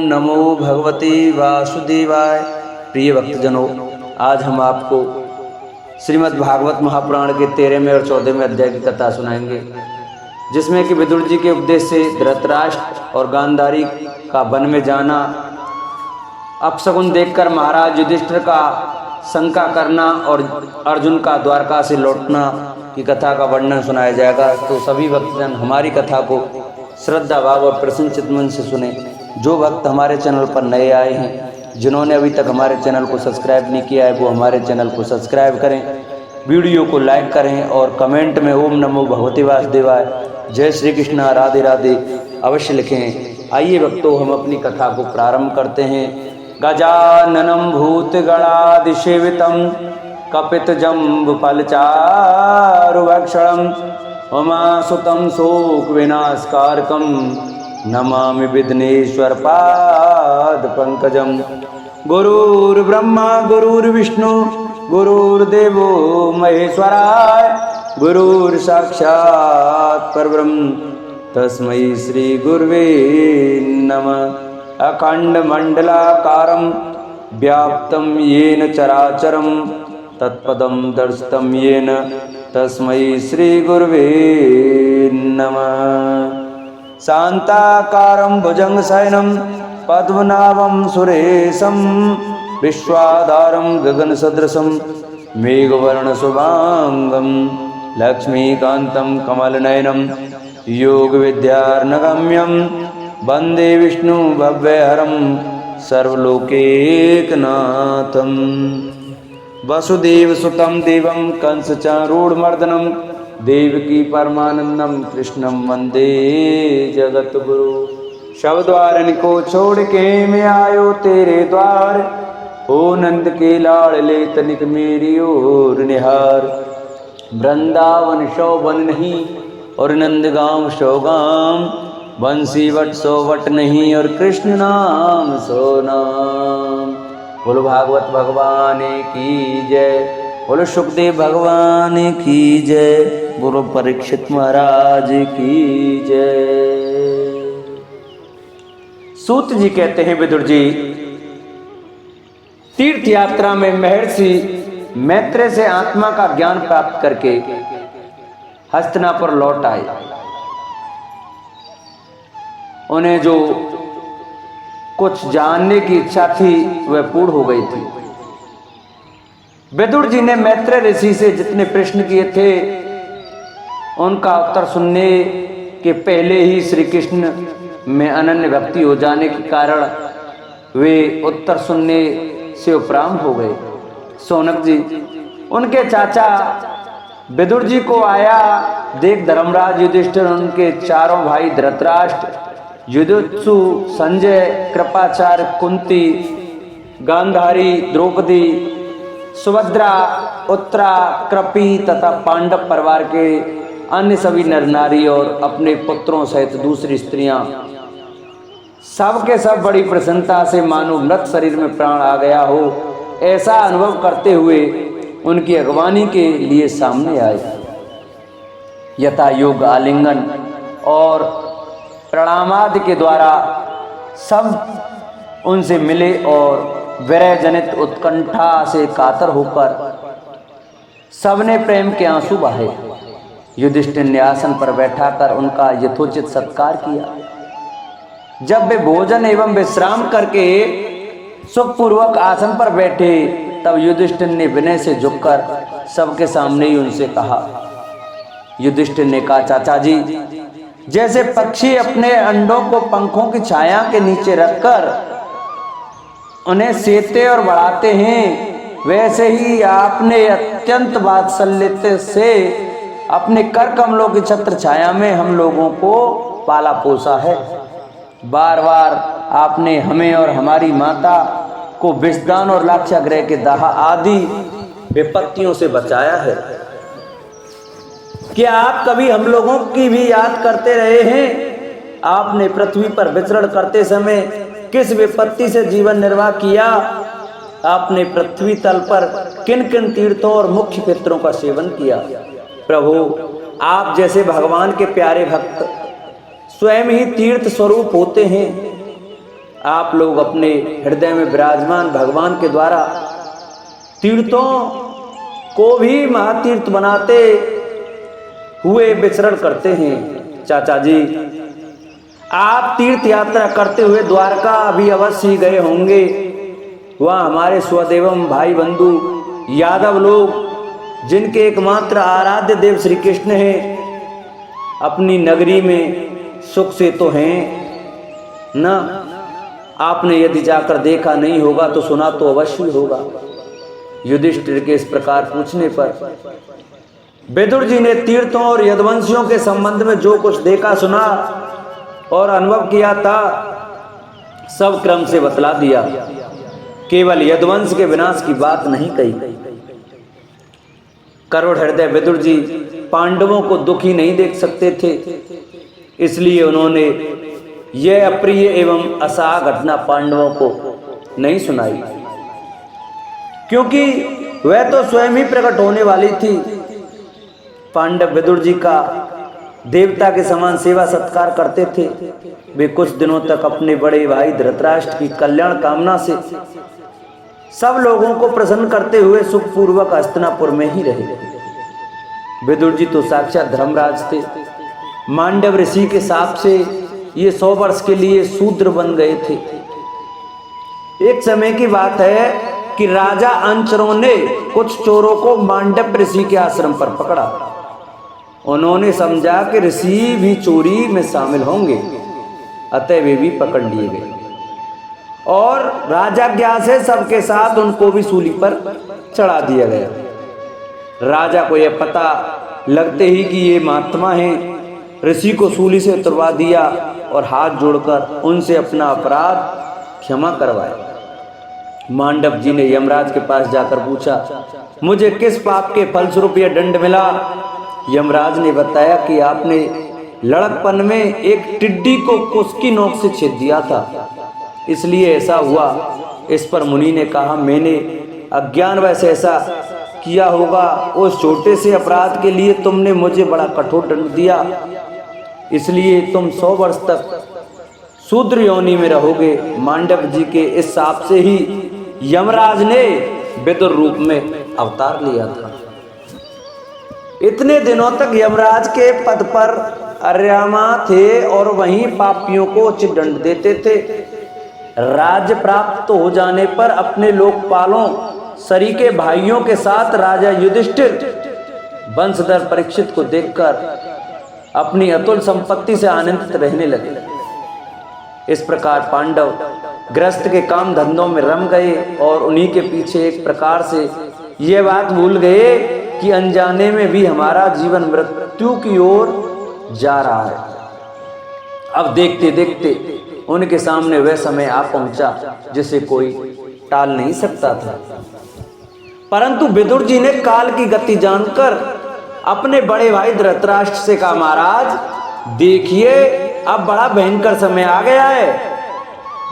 नमो भगवते वासुदेवाय। प्रिय भक्तजनों, आज हम आपको श्रीमद् भागवत महापुराण के 13वें और 14वें अध्याय की कथा सुनाएंगे, जिसमें कि विदुर जी के उपदेश से धृतराष्ट्र और गांधारी का वन में जाना, अपशकुन देखकर महाराज युधिष्ठिर का शंका करना और अर्जुन का द्वारका से लौटना की कथा का वर्णन सुनाया जाएगा। तो सभी भक्तजन हमारी कथा को श्रद्धा भाव और प्रसन्नचित्त मन से सुने। जो भक्त हमारे चैनल पर नए आए हैं, जिन्होंने अभी तक हमारे चैनल को सब्सक्राइब नहीं किया है, वो हमारे चैनल को सब्सक्राइब करें, वीडियो को लाइक करें और कमेंट में ओम नमो भगवते वासुदेवाय, जय श्री कृष्णा, राधे राधे अवश्य लिखें। आइए भक्तों, हम अपनी कथा को प्रारंभ करते हैं। गजाननं भूतगणादिसेवितं कपितजम्बुफलचारुभक्षणं उमासुतं शोकविनाशकारकं नमामि विघ्नेश्वरपादपङ्कजं। गुरुर्ब्रह्मा गुरुर्विष्णु गुरुर्देवो महेश्वराय, गुरुर्साक्षात् परब्रह्म तस्मै श्री गुरुवे नमः। अखण्डमण्डलाकारं व्याप्तं येन चराचरं तत्पदं दर्शितं येन तस्मै श्री गुरुवे नमः। शान्ताकारं भुजगशयनं पद्मनाभं सुरेशं विश्वाधारं गगनसदृशं मेघवर्णशुभांगं लक्ष्मीकान्तं कमलनयनं योगविद्यार्णगम्यं वन्दे विष्णु भव्यहरं सर्वलोकैकनाथं। वसुदेवसुतं देवं कंसचारूढमर्दनं देवकी परमानंदं कृष्णं वन्दे जगद्गुरु। शवद्वारन को छोड़ के मैं आयो तेरे द्वार, ओ नंद के लाडले तनिक मेरी ओर निहार। वृंदावन शो वन नहीं और नंदगांव शो गाम, बंसी वट सो वट नहीं और कृष्ण नाम सो नाम। बोलो भागवत भगवान की जय, बोलो सुखदेव भगवान की जय, बोलो परीक्षित महाराज की जय। सूत जी कहते हैं, विदुर जी तीर्थ यात्रा में महर्षि मैत्रेय से आत्मा का ज्ञान प्राप्त करके हस्तिनापुर लौट आए। उन्हें जो कुछ जानने की इच्छा थी वह पूर्ण हो गई थी। विदुर जी ने मैत्रेय ऋषि से जितने प्रश्न किए थे उनका उत्तर सुनने के पहले ही श्री कृष्ण में अनन्य भक्ति हो जाने के कारण वे उत्तर सुनने से उपराम हो गए। सौनक जी उनके चाचा विदुर जी को आया देख धर्मराज युधिष्ठिर, उनके चारों भाई धृतराष्ट्र, युधिष्ठिर, संजय, कृपाचार्य, कुंती, गांधारी, द्रौपदी, सुभद्रा, उत्तरा, कृपी तथा पांडव परिवार के अन्य सभी नर नारी और अपने पुत्रों सहित दूसरी स्त्रियां सब के सब बड़ी प्रसन्नता से मानो मृत शरीर में प्राण आ गया हो ऐसा अनुभव करते हुए उनकी अगवानी के लिए सामने आए। यथा योग आलिंगन और प्रणामादि के द्वारा सब उनसे मिले और विरह जनित उत्कंठा से कातर होकर सबने प्रेम के आंसू बहाए। युधिष्ठिर ने आसन पर बैठाकर उनका यथोचित सत्कार किया। जब वे भोजन एवं विश्राम करके सुखपूर्वक आसन पर बैठे, तब युधिष्ठिर ने विनय से झुककर सबके सामने ही उनसे कहा। युधिष्ठिर ने कहा, चाचा जी, जैसे पक्षी अपने अंडों को पंखों की छाया के नीचे रखकर उन्हें सेते और बढ़ाते हैं, वैसे ही आपने अत्यंत वात्सल्य से अपने कर कमलों की छत्र छाया में हम लोगों को पाला पोसा है। बार बार आपने हमें और हमारी माता को विषदान और लाक्षागृह के दाह आदि विपत्तियों से बचाया है। क्या आप कभी हम लोगों की भी याद करते रहे हैं? आपने पृथ्वी पर विचरण करते समय किस विपत्ति से जीवन निर्वाह किया? आपने पृथ्वी तल पर किन किन तीर्थों और मुख्य पितरों का सेवन किया? प्रभु, आप जैसे भगवान के प्यारे भक्त स्वयं ही तीर्थ स्वरूप होते हैं। आप लोग अपने हृदय में विराजमान भगवान के द्वारा तीर्थों को भी महातीर्थ बनाते हुए विचरण करते हैं। चाचा जी, आप तीर्थ यात्रा करते हुए द्वारका अभी अवश्य गए होंगे। वहाँ हमारे स्वदेवम भाई बंधु यादव लोग, जिनके एकमात्र आराध्य देव श्री कृष्ण हैं, अपनी नगरी में सुख से तो हैं ना। आपने यदि जाकर देखा नहीं होगा तो सुना तो अवश्य होगा। युधिष्ठिर के इस प्रकार पूछने पर विदुर जी ने तीर्थों और यदुवंशियों के संबंध में जो कुछ देखा सुना और अनुभव किया था, सब क्रम से बतला दिया। केवल यदुवंश के विनाश की बात नहीं कही। करुण हृदय विदुर जी पांडवों को दुखी नहीं देख सकते थे, इसलिए उन्होंने यह अप्रिय एवं असाह घटना पांडवों को नहीं सुनाई, क्योंकि वह तो स्वयं ही प्रकट होने वाली थी। पांडव विदुर जी का देवता के समान सेवा सत्कार करते थे। वे कुछ दिनों तक अपने बड़े भाई धृतराष्ट्र की कल्याण कामना से सब लोगों को प्रसन्न करते हुए सुखपूर्वक हस्तिनापुर में ही रहे। विदुर जी तो साक्षात धर्मराज थे। मांडव ऋषि के शाप से ये 100 वर्ष के लिए शूद्र बन गए थे। एक समय की बात है कि राजा अंचरों ने कुछ चोरों को मांडव ऋषि के आश्रम पर पकड़ा। उन्होंने समझा कि ऋषि भी चोरी में शामिल होंगे, अतः वे भी पकड़ लिए गए और राजाज्ञा से सबके साथ उनको भी सूली पर चढ़ा दिया गया। राजा को यह पता लगते ही कि ये महात्मा हैं, ऋषि को सूली से उतरवा दिया और हाथ जोड़कर उनसे अपना अपराध क्षमा करवाया। मांडव जी ने यमराज के पास जाकर पूछा, मुझे किस पाप के फलस्वरूप यह दंड मिला? यमराज ने बताया कि आपने लड़कपन में एक टिड्डी को उसकी नोक से छेद दिया था, इसलिए ऐसा हुआ। इस पर मुनि ने कहा, मैंने अज्ञानवश ऐसा किया होगा। उस छोटे से अपराध के लिए तुमने मुझे बड़ा कठोर दंड दिया, इसलिए तुम 100 वर्ष तक शूद्र योनि में रहोगे। मांडव जी के इस शाप से ही यमराज ने विदुर रूप में अवतार लिया था। इतने दिनों तक यमराज के पद पर अर्यामा थे और वहीं पापियों को उचित दंड देते थे। राज्य प्राप्त हो जाने पर अपने लोकपालों सरीके भाइयों के साथ राजा युधिष्ठिर वंशधर परीक्षित को देखकर अपनी अतुल संपत्ति से आनंदित रहने लगे। इस प्रकार पांडव ग्रस्त के काम धंधों में रम गए और उन्हीं के पीछे एक प्रकार से यह बात भूल गए कि अनजाने में भी हमारा जीवन मृत्यु की ओर जा रहा है। अब देखते देखते उनके सामने वह समय आ पहुंचा जिसे कोई टाल नहीं सकता था। परंतु विदुर जी ने काल की गति जानकर अपने बड़े भाई धृतराष्ट्र से कहा, महाराज देखिए, अब बड़ा भयंकर समय आ गया है,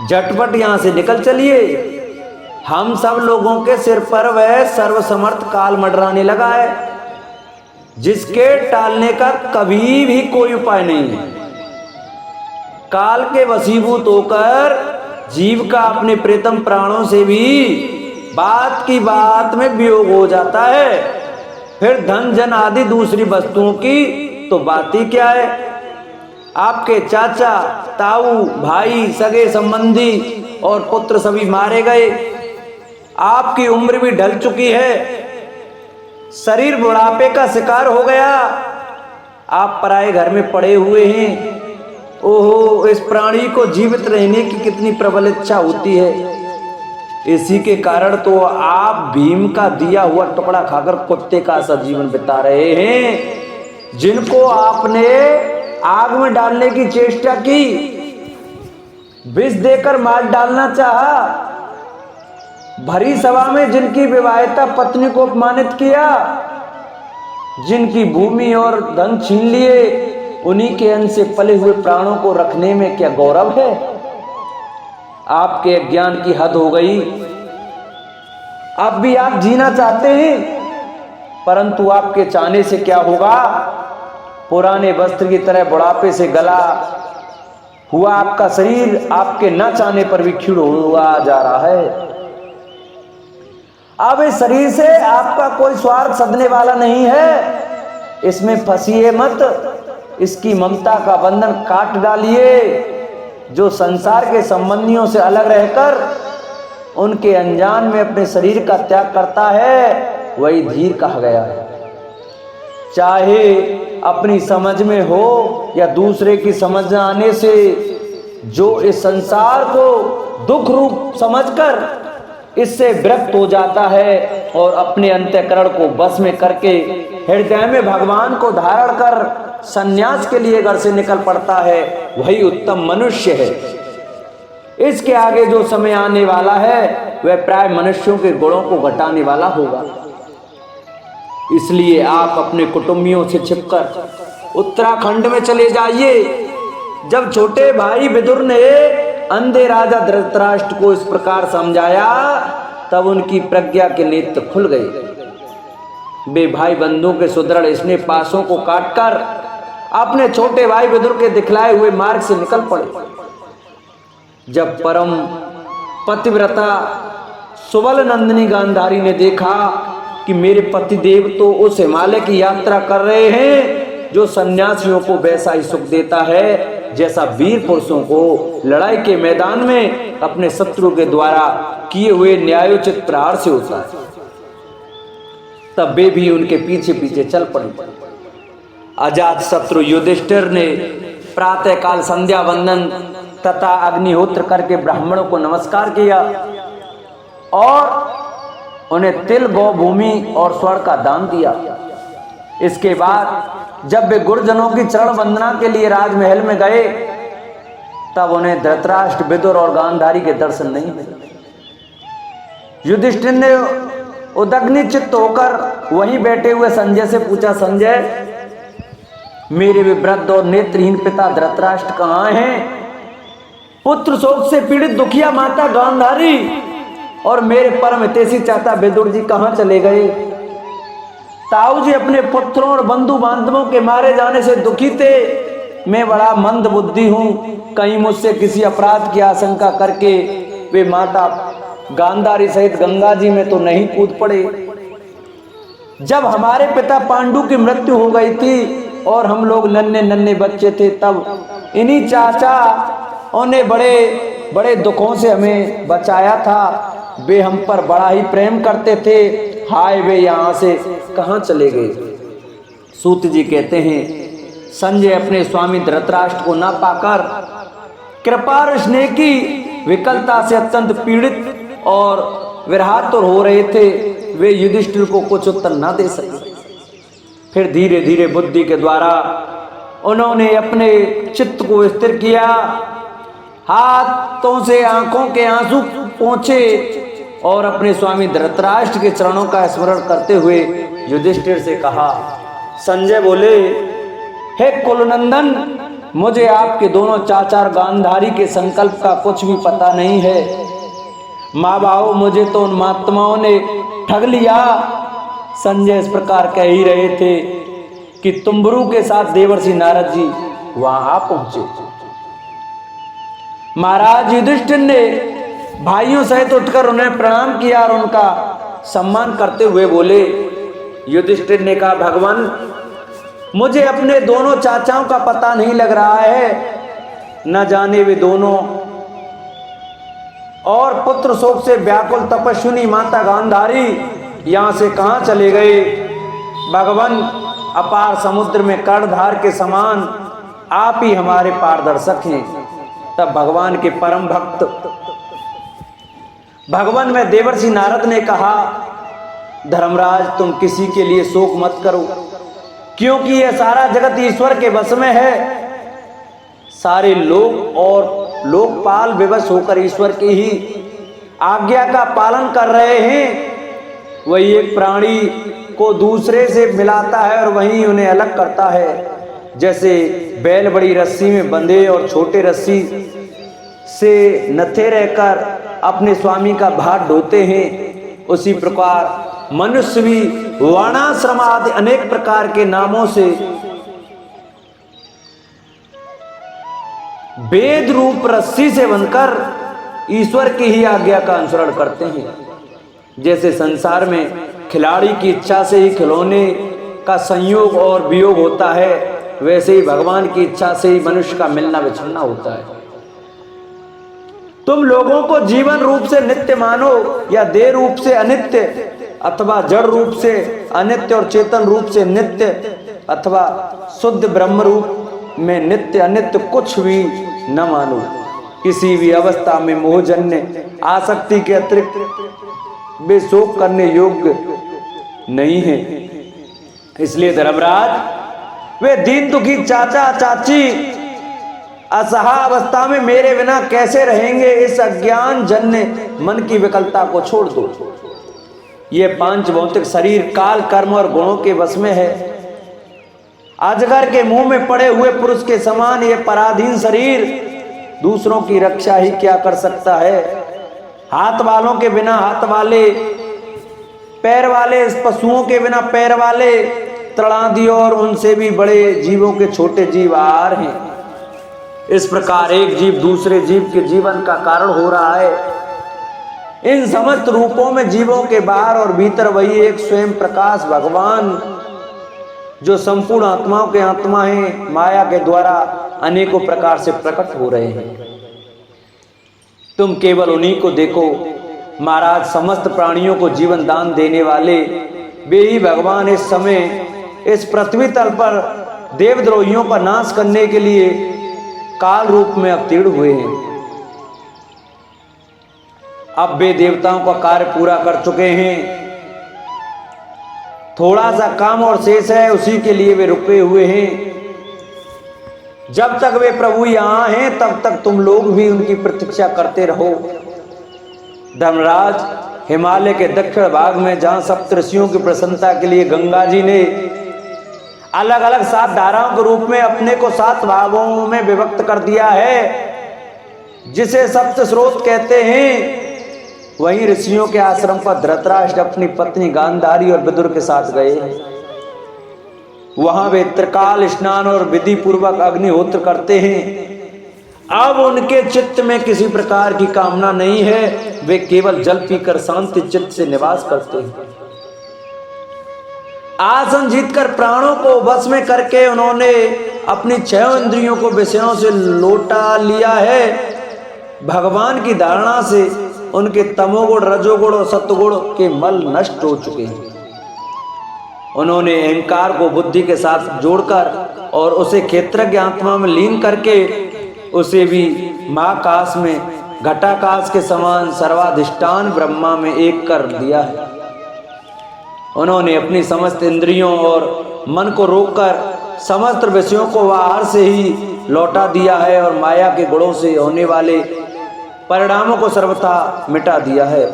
झटपट यहां से निकल चलिए। हम सब लोगों के सिर पर वह सर्वसमर्थ काल मंडराने लगा है, जिसके टालने का कभी भी कोई उपाय नहीं है। काल के वशीभूत होकर जीव का अपने प्रीतम प्राणों से भी बात की बात में वियोग हो जाता है, फिर धन जन आदि दूसरी वस्तुओं की तो बात ही क्या है। आपके चाचा, ताऊ, भाई, सगे संबंधी और पुत्र सभी मारे गए। आपकी उम्र भी ढल चुकी है, शरीर बुढ़ापे का शिकार हो गया। आप पराए घर में पड़े हुए हैं। ओहो, इस प्राणी को जीवित रहने की कितनी प्रबल इच्छा होती है। इसी के कारण तो आप भीम का दिया हुआ टुकड़ा खाकर कुत्ते का सा जीवन बिता रहे हैं, जिनको आपने आग में डालने की चेष्टा की, विष देकर मार डालना चाहा, भरी सभा में जिनकी विवाहिता पत्नी को अपमानित किया, जिनकी भूमि और धन छीन लिए, उन्हीं के अन्न से पले हुए प्राणों को रखने में क्या गौरव है? आपके अज्ञान की हद हो गई। अब भी आप जीना चाहते हैं, परंतु आपके चाहने से क्या होगा? पुराने वस्त्र की तरह बुढ़ापे से गला हुआ आपका शरीर आपके न चाहने पर भी क्षीण हुआ जा रहा है। अब इस शरीर से आपका कोई स्वार्थ सधने वाला नहीं है, इसमें फंसिए मत, इसकी ममता का बंधन काट डालिए। जो संसार के संबंधियों से अलग रहकर उनके अनजान में अपने शरीर का त्याग करता है वही धीर कहा गया है। चाहे अपनी समझ में हो या दूसरे की समझ न आने से, जो इस संसार को दुख रूप समझकर इससे विरक्त हो जाता है और अपने अंतःकरण को बस में करके हृदय में भगवान को धारण कर संन्यास के लिए घर से निकल पड़ता है, वही उत्तम मनुष्य है। इसके आगे जो समय आने वाला है वह प्राय मनुष्यों के गुणों को घटाने वाला होगा। इसलिए आप अपने कुटुंबियों से छिपकर उत्तराखंड में चले जाइए। जब छोटे भाई विदुर ने अंधे राजा धृतराष्ट्र को इस प्रकार समझाया तब उनकी प्रज्ञा के नेत्र खुल गए। वे भाई बंधुओं के सुदृढ़ स्नेह पासों को काटकर अपने छोटे भाई विदुर के दिखलाए हुए मार्ग से निकल पड़े। जब परम पतिव्रता सुबल नंदिनी गांधारी ने देखा कि मेरे पतिदेव तो उस हिमालय की यात्रा कर रहे हैं जो सन्यासियों को वैसा ही सुख देता है जैसा वीर पुरुषों को लड़ाई के मैदान में अपने शत्रु के द्वारा किए हुए न्यायोचित प्रहार से होता है, तब वे भी उनके पीछे पीछे चल पड़े। अजात शत्रु युधिष्ठिर ने प्रातःकाल संध्या वंदन तथा अग्निहोत्र करके ब्राह्मणों को नमस्कार किया और उन्हें तिल गौ भूमि और स्वर्ण का दान दिया। इसके बाद जब वे गुरुजनों की चरण वंदना के लिए राजमहल में गए तब उन्हें धृतराष्ट्र, विदुर और गांधारी के दर्शन नहीं मिले। युधिष्ठिर ने उदग्नि चित्त होकर वहीं बैठे हुए संजय से पूछा, संजय, मेरे वृद्ध और नेत्रहीन पिता धृतराष्ट्र कहाँ हैं? पुत्र शोक से पीड़ित दुखिया माता गांधारी और मेरे परम हितैषी चाचा विदुर जी कहाँ चले गए? ताऊ जी अपने पुत्रों और बंधु बांधवों के मारे जाने से दुखी थे। मैं बड़ा मंद बुद्धि हूँ, कहीं मुझसे किसी अपराध की आशंका करके वे माता गांधारी सहित गंगा जी में तो नहीं कूद पड़े। जब हमारे पिता पांडु की मृत्यु हो गई थी और हम लोग नन्हे नन्हे बच्चे थे तब इन्हीं चाचा उन्हें बड़े बड़े दुखों से हमें बचाया था। वे हम पर बड़ा ही प्रेम करते थे। हाय, वे यहाँ से कहाँ चले गए? सूत जी कहते हैं, संजय अपने स्वामी धृतराष्ट्र को न पाकर कृपा और स्नेह की विकलता से अत्यंत पीड़ित और विरहातुर हो रहे थे। वे युधिष्ठिर को कुछ उत्तर न दे सके। फिर धीरे धीरे बुद्धि के द्वारा उन्होंने अपने चित्त को स्थिर किया, हाथों से आंखों के आंसू पोंछे और अपने स्वामी धृतराष्ट्र के चरणों का स्मरण करते हुए युधिष्ठिर से कहा। संजय बोले, हे कुलनंदन, मुझे आपके दोनों चाचा गांधारी के संकल्प का कुछ भी पता नहीं है। माँ बाबू, मुझे तो उन महात्माओं ने ठग लिया। संजय इस प्रकार कह ही रहे थे कि तुम्बरू के साथ देवर्षि नारद जी वहां आ पहुंचे। महाराज युधिष्ठिर ने भाइयों सहित उठकर उन्हें प्रणाम किया और उनका सम्मान करते हुए बोले। युधिष्ठिर ने कहा, भगवान, मुझे अपने दोनों चाचाओं का पता नहीं लग रहा है। न जाने वे दोनों और पुत्र शोक से व्याकुल तपस्विनी माता गांधारी यहाँ से कहाँ चले गए। भगवान, अपार समुद्र में कर्णधार के समान आप ही हमारे पारदर्शक हैं। तब भगवान के परम भक्त भगवान में देवर्षि नारद ने कहा, धर्मराज, तुम किसी के लिए शोक मत करो, क्योंकि यह सारा जगत ईश्वर के वश में है। सारे लोग और लोकपाल विवश होकर ईश्वर की ही आज्ञा का पालन कर रहे हैं। वही एक प्राणी को दूसरे से मिलाता है और वहीं उन्हें अलग करता है। जैसे बैल बड़ी रस्सी में बंधे और छोटे रस्सी से नथे रहकर अपने स्वामी का भार ढोते हैं, उसी प्रकार मनुष्य भी वर्णाश्रम आदि अनेक प्रकार के नामों से वेद रूप रस्सी से बनकर ईश्वर की ही आज्ञा का अनुसरण करते हैं। जैसे संसार में खिलाड़ी की इच्छा से ही खिलौने का संयोग और वियोग होता है, वैसे ही भगवान की इच्छा से ही मनुष्य का मिलना विछड़ना होता है। तुम लोगों को जीवन रूप से नित्य मानो या देह रूप से अनित्य, अथवा जड़ रूप से अनित्य और चेतन रूप से नित्य, अथवा शुद्ध ब्रह्म रूप में नित्य अनित्य कुछ भी न मानो। किसी भी अवस्था में मोहजन्य आसक्ति के अतिरिक्त वे शोक करने योग्य नहीं है। इसलिए धर्मराज, वे दीन दुखी चाचा चाची असहाय अवस्था में मेरे बिना कैसे रहेंगे? इस अज्ञान जन्य मन की विकलता को छोड़ दो। ये पांच भौतिक शरीर काल, कर्म और गुणों के वश में है। अजगर के मुंह में पड़े हुए पुरुष के समान ये पराधीन शरीर दूसरों की रक्षा ही क्या कर सकता है? हाथ वालों के बिना हाथ वाले, पैर वाले पशुओं के बिना पैर वाले तृणादि और उनसे भी बड़े जीवों के छोटे जीव आहार हैं। इस प्रकार एक जीव दूसरे जीव के जीवन का कारण हो रहा है। इन समस्त रूपों में जीवों के बाहर और भीतर वही एक स्वयं प्रकाश भगवान, जो संपूर्ण आत्माओं के आत्मा हैं, माया के द्वारा अनेकों प्रकार से प्रकट हो रहे हैं। तुम केवल उन्हीं को देखो। महाराज, समस्त प्राणियों को जीवन दान देने वाले वे ही भगवान इस समय इस पृथ्वी तल पर देवद्रोहियों का नाश करने के लिए काल रूप में अवतीर्ण हुए हैं। अब वे देवताओं का कार्य पूरा कर चुके हैं। थोड़ा सा काम और शेष है, उसी के लिए वे रुके हुए हैं। जब तक वे प्रभु यहां हैं तब तक तुम लोग भी उनकी प्रतीक्षा करते रहो। धर्मराज, हिमालय के दक्षिण भाग में जहां सप्तऋषियों की प्रसन्नता के लिए गंगा जी ने अलग अलग 7 धाराओं के रूप में अपने को 7 भागों में विभक्त कर दिया है, जिसे सप्त स्रोत कहते हैं, वहीं ऋषियों के आश्रम पर धृतराष्ट्र अपनी पत्नी गांधारी और विदुर के साथ गए। वहां वे त्रिकाल स्नान और विधि पूर्वक अग्निहोत्र करते हैं। अब उनके चित्त में किसी प्रकार की कामना नहीं है, वे केवल जल पीकर शांति चित्त से निवास करते हैं। आसन जीतकर प्राणों को वश में करके उन्होंने अपनी 6 इंद्रियों को विषयों से लौटा लिया है। भगवान की धारणा से उनके तमोगुण, रजोगुण और सत्वगुण के मल नष्ट हो चुके हैं। उन्होंने अहंकार को बुद्धि के साथ जोड़कर और उसे क्षेत्रज्ञ आत्मा में लीन करके उसे भी महाकाश में घटाकाश के समान सर्वाधिष्ठान ब्रह्मा में एक कर दिया है। उन्होंने अपनी समस्त इंद्रियों और मन को रोककर समस्त विषयों को बाहर से ही लौटा दिया है और माया के गुणों से होने वाले परिणामों को सर्वथा मिटा दिया है।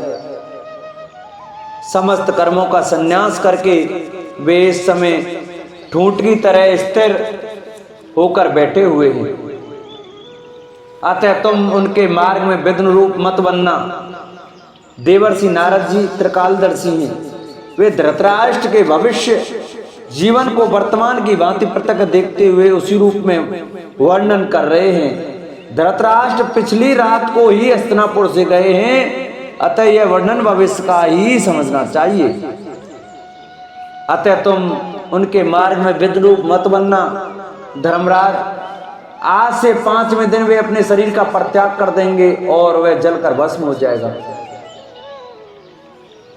समस्त कर्मों का संन्यास करके वे इस समय ठूंठ की तरह स्थिर होकर बैठे हुए हैं। अतः तुम उनके मार्ग में विघ्न रूप मत बनना। देवर्षि नारद जी त्रिकालदर्शी हैं। वे धृतराष्ट्र के भविष्य जीवन को वर्तमान की भांति प्रत्यक्ष देखते हुए उसी रूप में वर्णन कर रहे हैं। धृतराष्ट्र पिछली रात को ही हस्तिनापुर से गए हैं, अतः यह वर्णन भविष्य का ही समझना चाहिए। अतः तुम उनके मार्ग में विघ्न रूप मत बनना। धर्मराज, आज से 5वें दिन वे अपने शरीर का परित्याग कर देंगे और वह जलकर भस्म हो जाएगा।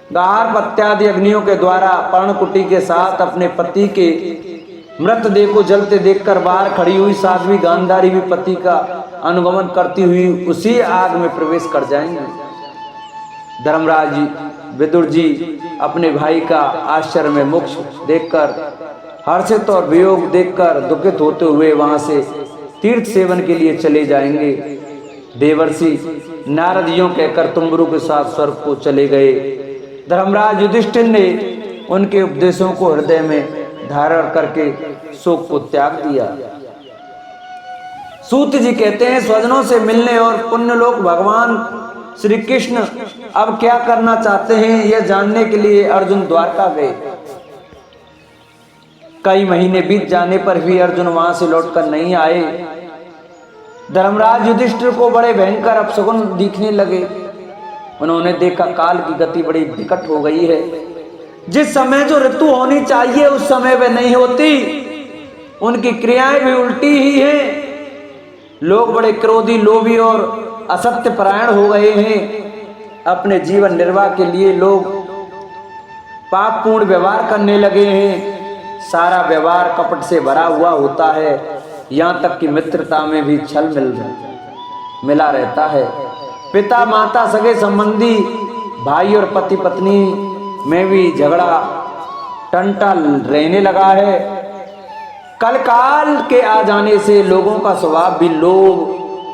गार पत्यादि अग्नियों के द्वारा पर्णकुटी के साथ अपने पति के मृतदेह को जलते देखकर बाहर खड़ी हुई साध्वी गांधारी भी पति का अनुगमन करती हुई उसी आग में प्रवेश कर जाएंगे। धर्मराज जी, विदुर जी अपने भाई का आश्चर्य में मोक्ष देखकर, हर्षित और वियोग देखकर दुखित होते हुए वहां से तीर्थ सेवन के लिए चले जाएंगे। देवर्षि नारद यूं कहकर तुम्बरु के साथ स्वर्ग को चले गए। धर्मराज युधिष्ठिर ने उनके उपदेशों को हृदय में धारण करके शोक को त्याग दिया। सूत जी कहते हैं, स्वजनों से मिलने और पुण्य लोक भगवान श्री कृष्ण अब क्या करना चाहते हैं, यह जानने के लिए अर्जुन द्वारका गए। कई महीने बीत जाने पर भी अर्जुन वहां से लौटकर नहीं आए। धर्मराज युधिष्ठिर को बड़े भयंकर अपशकुन दिखने लगे। उन्होंने देखा काल की गति बड़ी विकट हो गई है। जिस समय जो ऋतु होनी चाहिए उस समय वह नहीं होती, उनकी क्रियाएं भी उल्टी ही हैं। लोग बड़े क्रोधी, लोभी और असत्य परायण हो गए हैं। अपने जीवन निर्वाह के लिए लोग पापपूर्ण व्यवहार करने लगे हैं। सारा व्यवहार कपट से भरा हुआ होता है, यहाँ तक कि मित्रता में भी छल मिला रहता है। पिता माता सगे संबंधी, भाई और पति पत्नी में भी झगड़ा टंटा रहने लगा है। कल काल के आ जाने से लोगों का स्वभाव भी लोभ,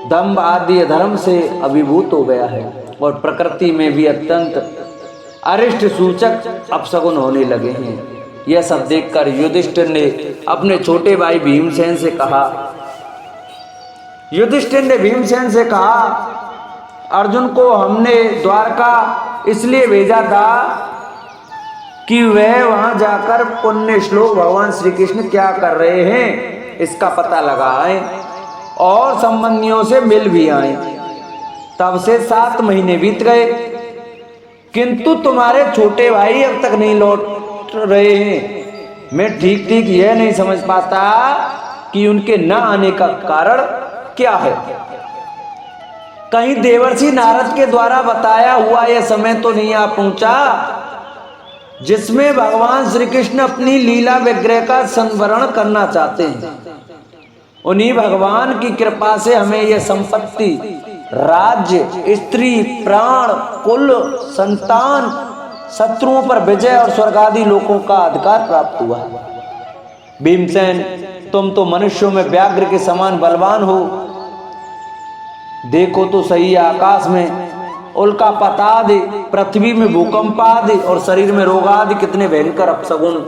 दंभ आदि अधर्म से अभिभूत हो गया है और प्रकृति में भी अत्यंत अरिष्ट सूचक अपशकुन होने लगे हैं। यह सब देखकर युधिष्ठिर ने अपने छोटे भाई भीमसेन से कहा, युधिष्ठिर ने भीमसेन से कहा, अर्जुन को हमने द्वारका इसलिए भेजा था कि वह वहां जाकर पुण्य श्लोक भगवान श्री कृष्ण क्या कर रहे हैं इसका पता लगाएं और संबंधियों से मिल भी आए। तब से 7 महीने बीत गए, किंतु तुम्हारे छोटे भाई अब तक नहीं लौट रहे हैं। मैं ठीक ठीक यह नहीं समझ पाता कि उनके न आने का कारण क्या है। कहीं देवर्षि नारद के द्वारा बताया हुआ यह समय तो नहीं आ पहुंचा जिसमें भगवान श्री कृष्ण अपनी लीला विग्रह का संवरण करना चाहते हैं। उन्हीं भगवान की कृपा से हमें यह संपत्ति, राज्य, स्त्री, प्राण, कुल, संतान, शत्रुओं पर विजय और स्वर्ग आदि लोकों का अधिकार प्राप्त हुआ। भीमसेन, तुम तो मनुष्यों में व्याघ्र के समान बलवान हो। देखो तो सही, आकाश में उल्कापात आदि, पृथ्वी में भूकंप आदि और शरीर में रोग आदि कितने भयंकर अपशगुन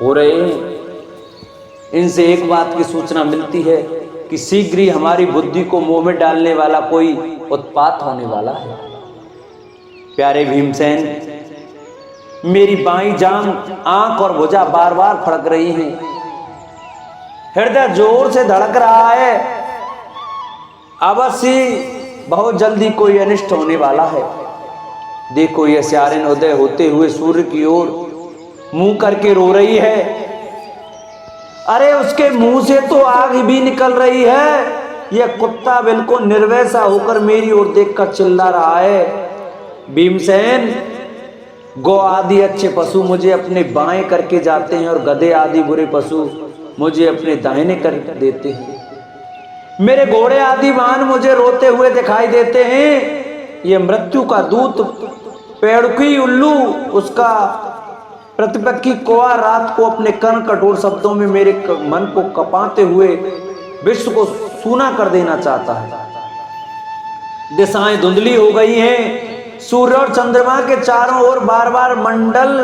हो रहे हैं। इनसे एक बात की सूचना मिलती है कि शीघ्र ही हमारी बुद्धि को मोह में डालने वाला कोई उत्पात होने वाला है। प्यारे भीमसेन, मेरी बाईं जांघ, आंख और भुजा बार बार फड़क रही हैं। हृदय जोर से धड़क रहा है। अवश्य बहुत जल्दी कोई अनिष्ट होने वाला है। देखो, यह स्यारिन उदय होते हुए सूर्य की ओर मुंह करके रो रही है। अरे उसके मुंह से तो आग भी निकल रही है। यह कुत्ता बिल्कुल निर्वैसा होकर मेरी ओर देखकर चिल्ला रहा है। भीमसेन, गौ आदि अच्छे पशु मुझे अपने बाएं करके जाते हैं और गधे आदि बुरे पशु मुझे अपने दाहिने कर देते हैं। मेरे घोड़े आदि वाहन मुझे रोते हुए दिखाई देते हैं। ये मृत्यु का दूत पेड़ुकी उल्लू, उसका प्रतिपक्षी कौवा रात को अपने कर्ण कठोर शब्दों में मेरे मन को कपाते हुए विश्व को सूना कर देना चाहता है। दिशाएं धुंधली हो गई हैं। सूर्य और चंद्रमा के चारों ओर बार बार मंडल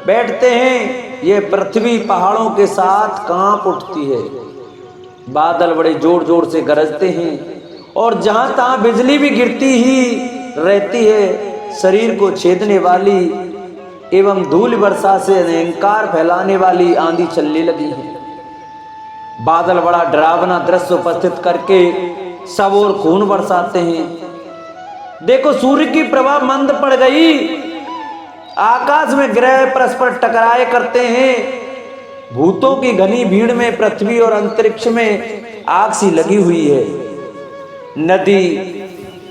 बैठते हैं। यह पृथ्वी पहाड़ों के साथ कांप उठती है। बादल बड़े जोर जोर से गरजते हैं और जहां तहां बिजली भी गिरती ही रहती है। शरीर को छेदने वाली एवं धूल वर्षा से अहंकार फैलाने वाली आंधी चलने लगी है। बादल बड़ा डरावना दृश्य उपस्थित करके सब ओर खून बरसाते हैं। देखो, सूर्य की प्रभा मंद पड़ गई। आकाश में ग्रह परस्पर टकराए करते हैं। भूतों की घनी भीड़ में पृथ्वी और अंतरिक्ष में आग सी लगी हुई है। नदी,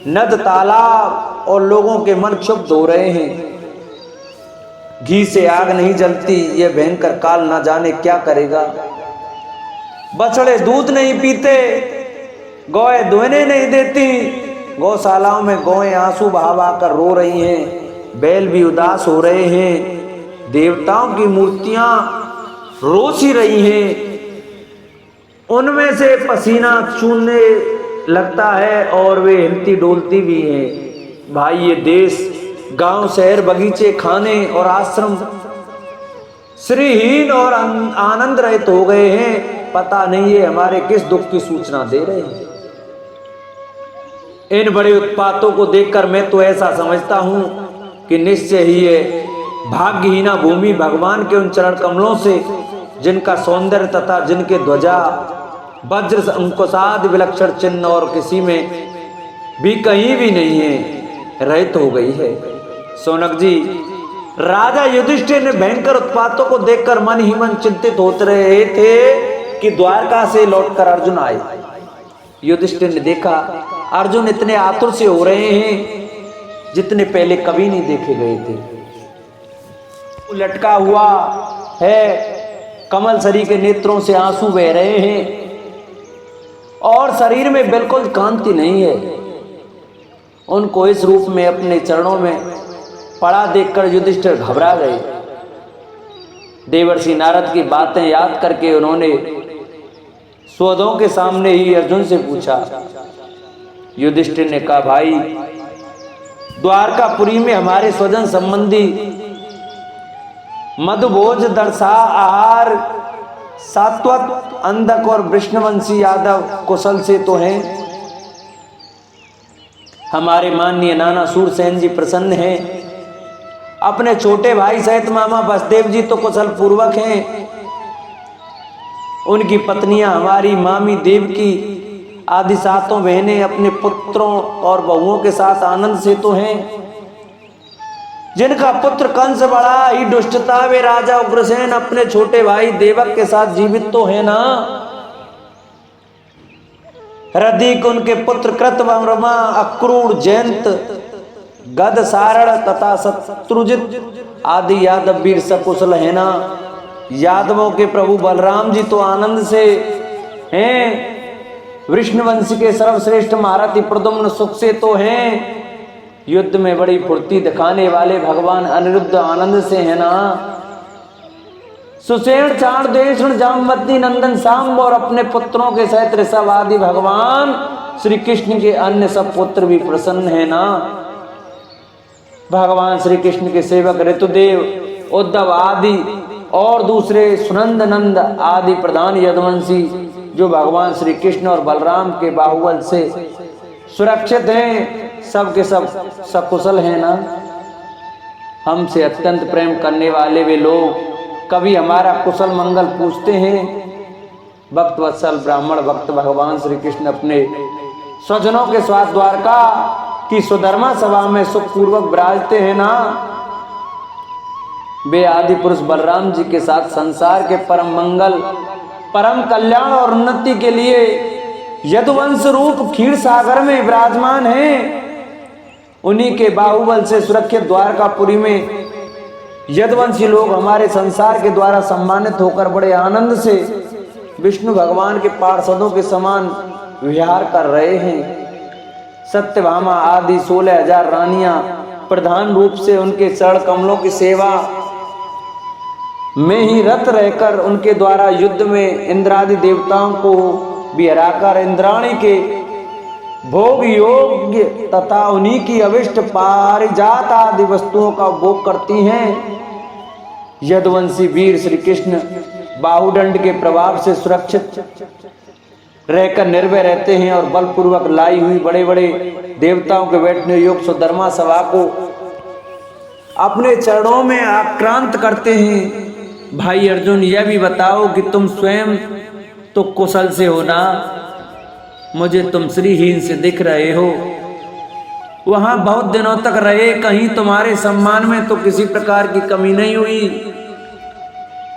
नद, तालाब और लोगों के मन क्षुब्ध हो रहे हैं। घी से आग नहीं जलती, यह भयंकर काल ना जाने क्या करेगा। बछड़े दूध नहीं पीते, गौएं दुहने नहीं देती। गौशालाओं में गौएं आंसू बहा बहा कर रो रही हैं। बैल भी उदास हो रहे हैं। देवताओं की मूर्तियां रोस ही रही हैं। उनमें से पसीना चूने लगता है और वे हिलती डोलती भी हैं। भाई, ये देश, गांव, शहर, बगीचे, खाने और आश्रम श्रीहीन और आनंद रहित हो गए हैं। पता नहीं है हमारे किस दुख की सूचना दे रहे हैं। इन बड़े उत्पातों को देखकर मैं तो ऐसा समझता हूं कि निश्चय ही है भाग्यहीना भूमि भगवान के उन चरण कमलों से, जिनका सौंदर्य तथा जिनके ध्वजा वज्र अंकुशादि विलक्षण चिन्ह और किसी में भी कहीं भी नहीं है, रहित हो गई है। शौनक जी, राजा युधिष्ठिर ने भयंकर उत्पातों को देखकर मन ही मन चिंतित होते रहे थे कि द्वारका से लौटकर अर्जुन आए। युधिष्ठिर ने देखा अर्जुन इतने आतुर से हो रहे हैं जितने पहले कभी नहीं देखे गए थे। लटका हुआ है, कमल सरी के नेत्रों से आंसू बह रहे हैं और शरीर में बिल्कुल कांति नहीं है। उनको इस रूप में अपने चरणों में पड़ा देखकर युधिष्ठिर घबरा गए। देवर्षि नारद की बातें याद करके उन्होंने स्वदों के सामने ही अर्जुन से पूछा। युधिष्ठिर ने कहा, भाई, द्वारकापुरी में हमारे स्वजन संबंधी मधुभोज, दर्शा, आहार, सात्वत, अंधक और वृष्णवंशी यादव कुशल से तो हैं। हमारे माननीय नाना सूरसेन जी प्रसन्न हैं। अपने छोटे भाई सहित मामा वसुदेव जी तो कुशल पूर्वक हैं। उनकी पत्नियां हमारी मामी देवकी आदि सातों बहनें अपने पुत्रों और बहुओं के साथ आनंद से तो हैं। जिनका पुत्र कंस बड़ा ही दुष्ट था, वे राजा उग्रसेन अपने छोटे भाई देवक के साथ जीवित तो है ना। रदिक उनके पुत्र कृतवर्मा, अक्रूर, जयंत, गद, सारण तथा शत्रुजित आदि यादव वीर सकुशल है ना। यादवों के प्रभु बलराम जी तो आनंद से हैं। वृष्णवंश के सर्वश्रेष्ठ महारथी प्रद्युम्न सुख से तो हैं। युद्ध में बड़ी फुर्ती दिखाने वाले भगवान अनिरुद्ध आनंद से है ना। सुषेण, चाण, देशण, जामवती, नंदन, सांब और अपने पुत्रों के सहित ऋषभ आदि भगवान श्री कृष्ण के अन्य सब पुत्र भी प्रसन्न है ना। भगवान श्री कृष्ण के सेवक ऋतुदेव, उद्धव आदि और दूसरे सुनंद, नंद आदि प्रधान यदुवंशी जो भगवान श्री कृष्ण और बलराम के बाहुबल से सुरक्षित हैं, सब के सब सकुशल हैं ना। हमसे अत्यंत प्रेम करने वाले वे लोग कभी हमारा कुशल मंगल पूछते हैं। भक्त वत्सल ब्राह्मण भक्त भगवान श्री कृष्ण अपने स्वजनों के साथ द्वारका की सुधर्मा सभा में सुखपूर्वक विराजते हैं ना। वे आदि पुरुष बलराम जी के साथ संसार के परम मंगल, परम कल्याण और उन्नति के लिए यदुवंश रूप क्षीर सागर में विराजमान हैं। उन्हीं के बाहुबल से सुरक्षित द्वारकापुरी में यदुवंशी लोग हमारे संसार के द्वारा सम्मानित होकर बड़े आनंद से विष्णु भगवान के पार्षदों के समान विहार कर रहे हैं। सत्यभामा आदि 16,000 रानियां प्रधान रूप से उनके चरण कमलों की सेवा में ही रत रहकर उनके द्वारा युद्ध में इंद्रादि देवताओं को भी हराकर इंद्राणी के भोग योग्य तथा उन्हीं की अविष्ट पारिजात आदि वस्तुओं का भोग करती हैं। यदुवंशी वीर श्री कृष्ण बाहुदंड के प्रभाव से सुरक्षित रहकर निर्भय रहते हैं और बलपूर्वक लाई हुई बड़े बड़े देवताओं के बैठने योग्य सुधर्मा सभा को अपने चरणों में आक्रांत करते हैं। भाई अर्जुन, यह भी बताओ कि तुम स्वयं तो कुशल से हो ना। मुझे तुम श्रीहीन से दिख रहे हो। वहां बहुत दिनों तक रहे, कहीं तुम्हारे सम्मान में तो किसी प्रकार की कमी नहीं हुई।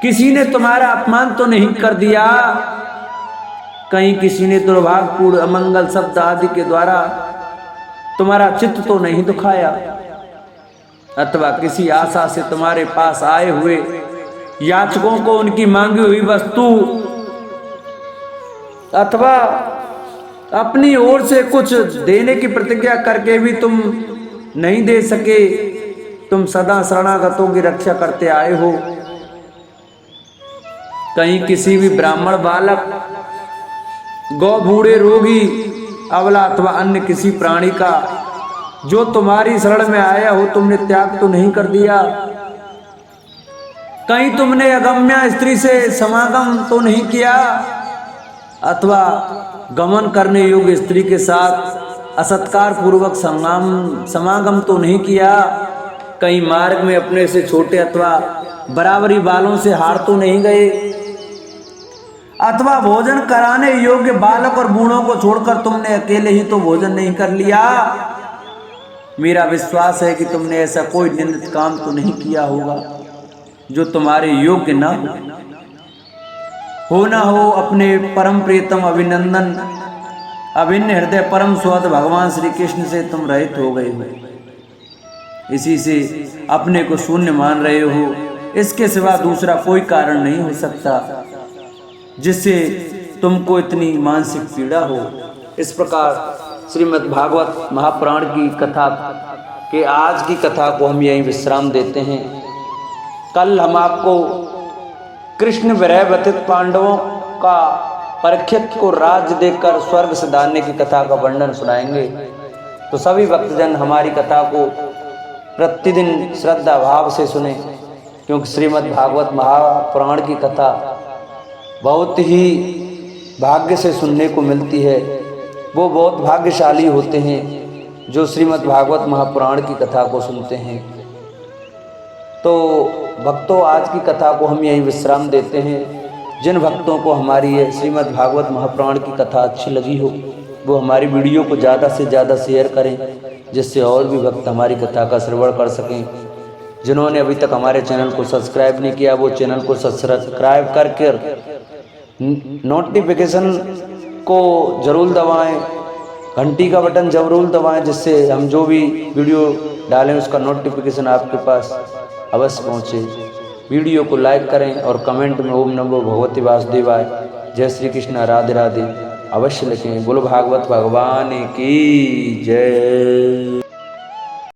किसी ने तुम्हारा अपमान तो नहीं कर दिया। कहीं किसी ने दुर्भाग्यपूर्ण अमंगल शब्द आदि के द्वारा तुम्हारा चित्त तो नहीं दुखाया। अथवा किसी आशा से तुम्हारे पास आए हुए याचकों को उनकी मांगी हुई वस्तु अथवा अपनी ओर से कुछ देने की प्रतिज्ञा करके भी तुम नहीं दे सके। तुम सदा शरणागतों की रक्षा करते आए हो। कहीं किसी भी ब्राह्मण बालक, गौ, बूढ़े, रोगी, अबला अथवा अन्य किसी प्राणी का जो तुम्हारी शरण में आया हो तुमने त्याग तो नहीं कर दिया। कहीं तुमने अगम्या स्त्री से समागम तो नहीं किया अथवा गमन करने योग्य स्त्री के साथ असत्कार पूर्वक समागम तो नहीं किया। कहीं मार्ग में अपने से छोटे अथवा बराबरी बालों से हार तो नहीं गए। अथवा भोजन कराने योग्य बालक और बूढ़ों को छोड़कर तुमने अकेले ही तो भोजन नहीं कर लिया। मेरा विश्वास है कि तुमने ऐसा कोई निंदित काम तो नहीं किया होगा जो तुम्हारे योग्य ना हो ना हो। अपने परम प्रियतम अभिनंदन अभिन्न हृदय परम स्वाद भगवान श्री कृष्ण से तुम रहित हो गए हो। इसी से अपने को शून्य मान रहे हो। इसके सिवा दूसरा कोई कारण नहीं हो सकता जिससे तुमको इतनी मानसिक पीड़ा हो। इस प्रकार श्रीमद् भागवत महापुराण की कथा के आज की कथा को हम यहीं विश्राम देते हैं। कल हम आपको कृष्ण विरह व्यतीत पांडवों का परीक्षित को राज्य देकर स्वर्ग से दाने की कथा का वर्णन सुनाएंगे। तो सभी भक्तजन हमारी कथा को प्रतिदिन श्रद्धा भाव से सुने, क्योंकि श्रीमद् भागवत महापुराण की कथा बहुत ही भाग्य से सुनने को मिलती है। वो बहुत भाग्यशाली होते हैं जो श्रीमद् भागवत महापुराण की कथा को सुनते हैं। तो भक्तों, आज की कथा को हम यहीं विश्राम देते हैं। जिन भक्तों को हमारी ये श्रीमद् भागवत महापुराण की कथा अच्छी लगी हो वो हमारी वीडियो को ज़्यादा से ज़्यादा शेयर करें, जिससे और भी भक्त हमारी कथा का श्रवण कर सकें। जिन्होंने अभी तक हमारे चैनल को सब्सक्राइब नहीं किया वो चैनल को सब्सक्राइब करके नोटिफिकेशन को ज़रूर दबाएं, घंटी का बटन ज़रूर दबाएं, जिससे हम जो भी वीडियो डालें उसका नोटिफिकेशन आपके पास अवश्य पहुँचे। वीडियो को लाइक करें और कमेंट में ओम नमो भगवते वासुदेवाय, जय श्री कृष्ण, राधे राधे अवश्य लिखें। बोलो भागवत भगवान की जय।